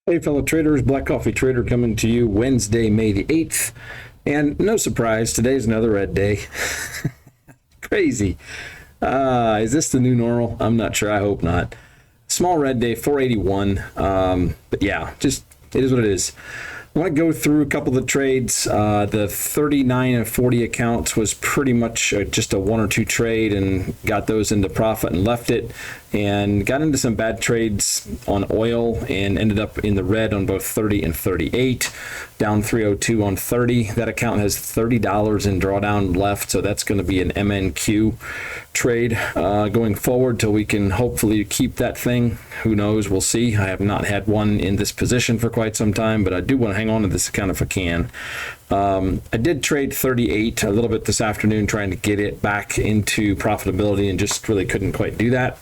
Hey, fellow traders, Black Coffee Trader coming to you Wednesday, May the 8th. And no surprise, today's another red day. Crazy. Is this the new normal? I'm not sure. I hope not. Small red day, 481. But yeah, just it is what it is. I want to go through a couple of the trades. The 39 and 40 accounts was pretty much just a one or two trade, and got those into profit and left it, and got into some bad trades on oil and ended up in the red on both 30 and 38, down 302 on 30. That account has $30 in drawdown left, so that's going to be an MNQ trade going forward till we can hopefully keep that thing. Who knows? We'll see. I have not had one in this position for quite some time, but I do want to hang on to this account if I can. I did trade 38 a little bit this afternoon, trying to get it back into profitability, and just really couldn't quite do that.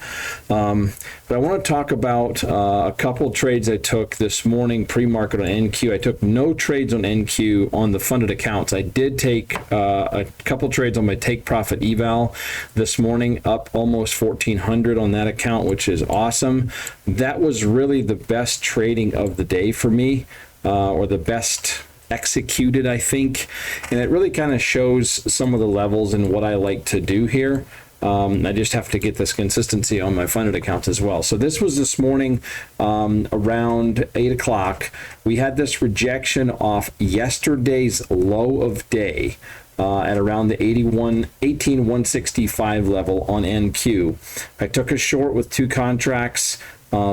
But I want to talk about a couple trades I took this morning pre-market on NQ. I took no trades on NQ on the funded accounts. I did take a couple trades on my take profit eval this morning, up almost 1,400 on that account, which is awesome. That was really the best trading of the day for me, or the best executed, I think, and it really kind of shows some of the levels and what I like to do here. I just have to get this consistency on my funded accounts as well. So this was this morning around 8 o'clock. We had this rejection off yesterday's low of day at around the 18,165 level on NQ. I took a short with two contracts,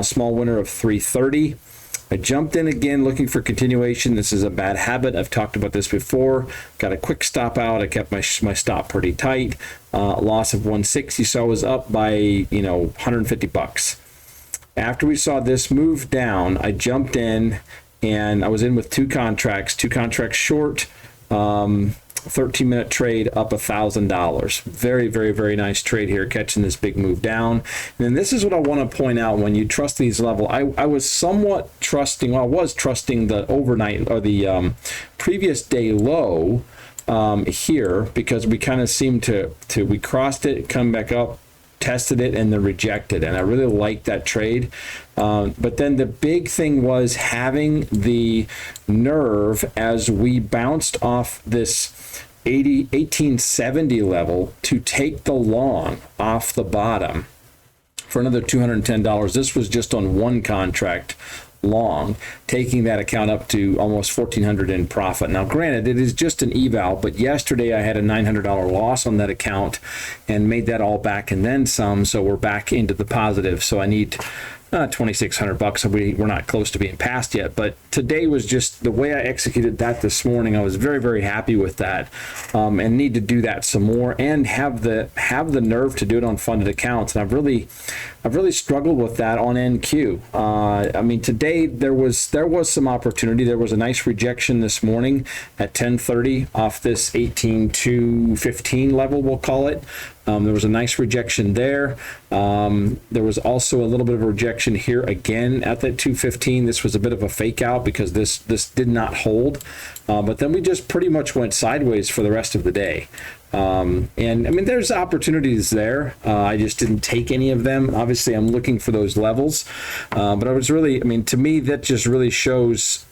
small winner of 330. I jumped in again looking for continuation. This is a bad habit. I've talked about this before. Got a quick stop out. I kept my stop pretty tight. Loss of 160, so I was up by 150 bucks. After we saw this move down, I jumped in, and I was in with two contracts short. 13-minute trade, up $1,000. Very, very, very nice trade here, catching this big move down. And then this is what I want to point out: when you trust these levels, I was somewhat trusting. Well, I was trusting the overnight or the previous day low here, because we kind of seemed to we crossed it, come back up, tested it, and then rejected, and I really liked that trade. But then the big thing was having the nerve as we bounced off this 1870 level to take the long off the bottom for another $210. This was just on one contract long, taking that account up to almost 1,400 in profit. Now, granted, it is just an eval, but yesterday I had a $900 loss on that account and made that all back and then some, so we're back into the positive. So I need 2,600 bucks. So we're not close to being passed yet, but today was just the way I executed that this morning. I was very, very happy with that, and need to do that some more, and have the nerve to do it on funded accounts. And I've really struggled with that on NQ. I mean, today there was some opportunity. There was a nice rejection this morning at 10:30 off this 18,215 level, we'll call it. There was a nice rejection there. There was also a little bit of a rejection here again at that 215. This was a bit of a fake out because this did not hold. But then we just pretty much went sideways for the rest of the day. And I mean, there's opportunities there. I just didn't take any of them. Obviously, I'm looking for those levels. But I was really, I mean, to me, that just really shows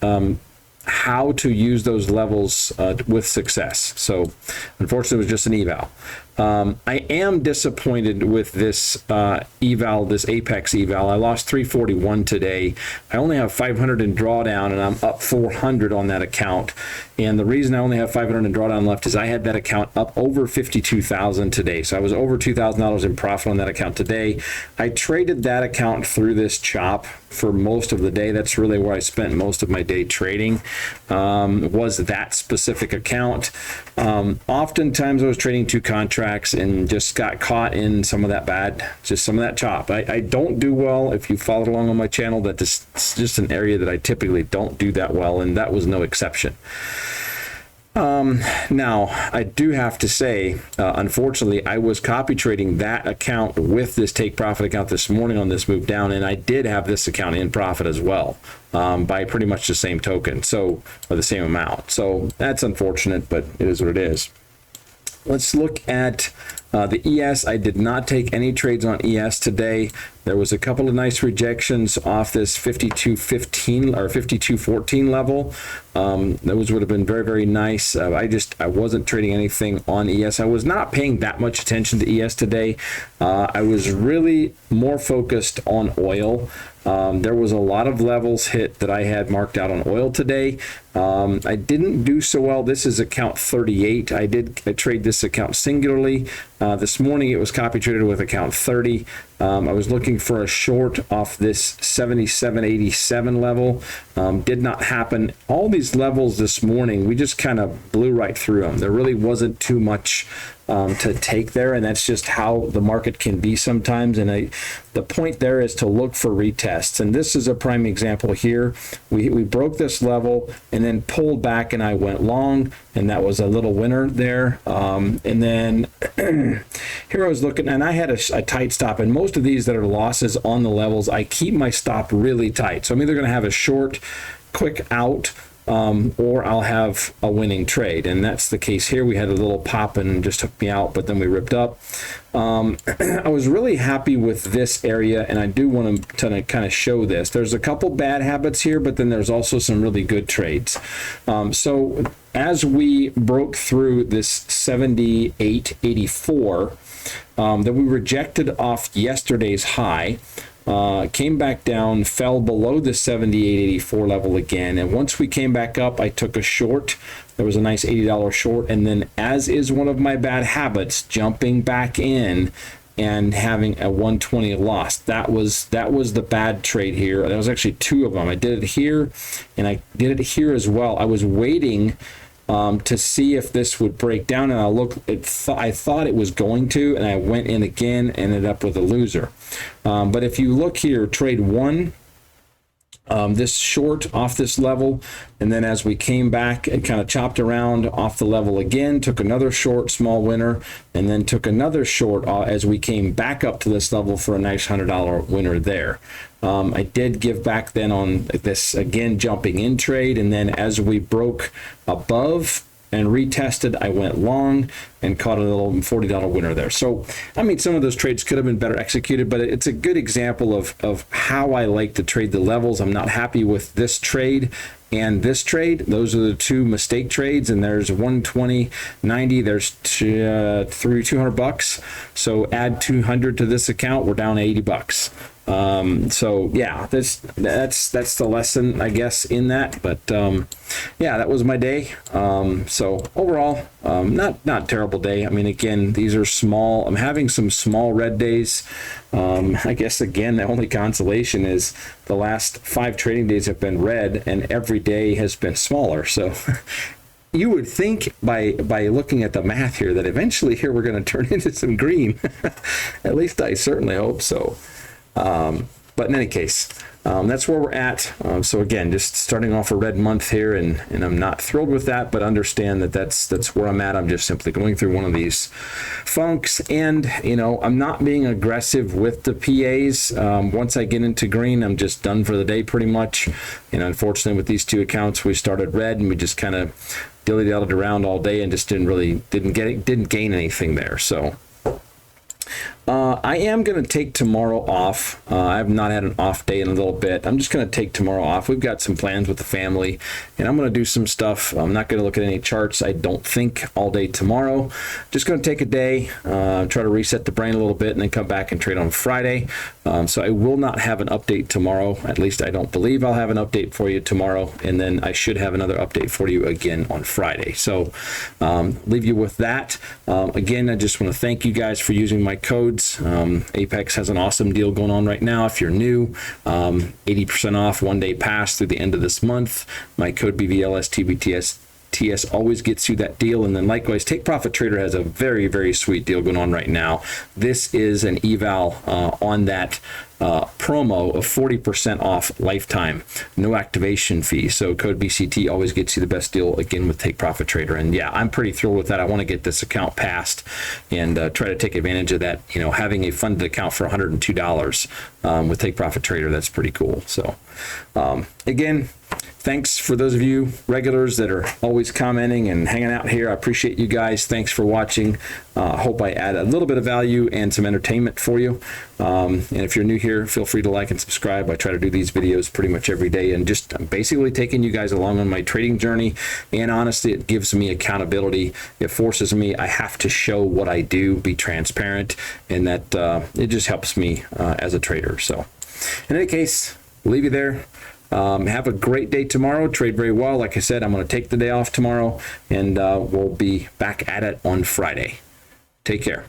how to use those levels with success. So unfortunately, it was just an eval. I am disappointed with this eval, this Apex eval. I lost 341 today. I only have 500 in drawdown, and I'm up 400 on that account. And the reason I only have 500 in drawdown left is I had that account up over 52,000 today. So I was over $2,000 in profit on that account today. I traded that account through this chop for most of the day. That's really where I spent most of my day trading, was that specific account. Oftentimes I was trading two contracts and just got caught in some of that chop. I don't do well. If you followed along on my channel, it's just an area that I typically don't do that well, and that was no exception. Now, I do have to say, unfortunately, I was copy trading that account with this take profit account this morning on this move down, and I did have this account in profit as well, by pretty much the same token, or the same amount. So that's unfortunate, but it is what it is. Let's look at the ES. I did not take any trades on ES today. There was a couple of nice rejections off this 52.15 or 52.14 level. Those would have been very, very nice. I wasn't trading anything on ES. I was not paying that much attention to ES today. I was really more focused on oil. There was a lot of levels hit that I had marked out on oil today. I didn't do so well. This is account 38. I trade this account singularly. This morning it was copy traded with account 30. I was looking for a short off this 77.87 level. Did not happen. All these levels this morning, we just kind of blew right through them. There really wasn't too much to take there, and that's just how the market can be sometimes. And the point there is to look for retests, and this is a prime example here. We broke this level and then pulled back, and I went long, and that was a little winner there. And then here I was looking, and I had a tight stop, and most of these that are losses on the levels, I keep my stop really tight. So I'm either going to have a short, quick out, or I'll have a winning trade, and that's the case here. We had a little pop and just took me out, but then we ripped up. I was really happy with this area, and I do want to kind of show this. There's a couple bad habits here, but then there's also some really good trades. So as we broke through this 78.84 that we rejected off yesterday's high, came back down, fell below the 78.84 level again, and once we came back up, I took a short. There was a nice $80 short, and then, as is one of my bad habits, jumping back in and having a 120 loss. That was the bad trade here. There was actually two of them. I did it here, and I did it here as well. I was waiting to see if this would break down, and I thought it was going to, and I went in again, ended up with a loser. But if you look here, trade one, this short off this level, and then as we came back and kind of chopped around off the level again, took another short, small winner, and then took another short as we came back up to this level for a nice $100 winner there. I did give back then on this, again, jumping in trade, and then as we broke above and retested, I went long and caught a little $40 winner there. So, I mean, some of those trades could have been better executed, but it's a good example of how I like to trade the levels. I'm not happy with this trade and this trade. Those are the two mistake trades, and there's 120.90. There's through $200. So add 200 to this account, we're down $80. So yeah, that's the lesson, I guess, in that. But yeah, that was my day. So overall, not terrible day. I mean, again, these are small. I'm having some small red days. I guess, again, the only consolation is the last 5 trading days have been red, and every day has been smaller. So you would think by looking at the math here that eventually here we're going to turn into some green. At least I certainly hope so. But in any case, that's where we're at. So again, just starting off a red month here, and I'm not thrilled with that, but understand that that's where I'm at. I'm just simply going through one of these funks, and I'm not being aggressive with the PAs. Once I get into green, I'm just done for the day pretty much. And unfortunately, with these two accounts, we started red, and we just kind of dilly-dallied around all day and just didn't gain anything there. So I am going to take tomorrow off. I have not had an off day in a little bit. I'm just going to take tomorrow off. We've got some plans with the family, and I'm going to do some stuff. I'm not going to look at any charts, I don't think, all day tomorrow. Just going to take a day, try to reset the brain a little bit, and then come back and trade on Friday. So I will not have an update tomorrow. At least I don't believe I'll have an update for you tomorrow, and then I should have another update for you again on Friday. So leave you with that. Again, I just want to thank you guys for using my codes. Apex has an awesome deal going on right now. If you're new, 80% off 1 day pass through the end of this month. My code BVLSTBTS always gets you that deal. And then likewise, Take Profit Trader has a very, very sweet deal going on right now. This is an eval on that promo of 40% off lifetime, no activation fee. So code BCT always gets you the best deal, again, with Take Profit Trader. And yeah, I'm pretty thrilled with that. I want to get this account passed and try to take advantage of that. Having a funded account for $102 with Take Profit Trader, that's pretty cool. So again, Thanks for those of you regulars that are always commenting and hanging out here. I appreciate you guys. Thanks for watching. Hope I add a little bit of value and some entertainment for you. And if you're new here, feel free to like and subscribe. I try to do these videos pretty much every day and just basically taking you guys along on my trading journey. And honestly, it gives me accountability. It forces me. I have to show what I do, be transparent, and that it just helps me as a trader. So in any case, we'll leave you there. Have a great day tomorrow. Trade very well. Like I said, I'm going to take the day off tomorrow, and we'll be back at it on Friday. Take care.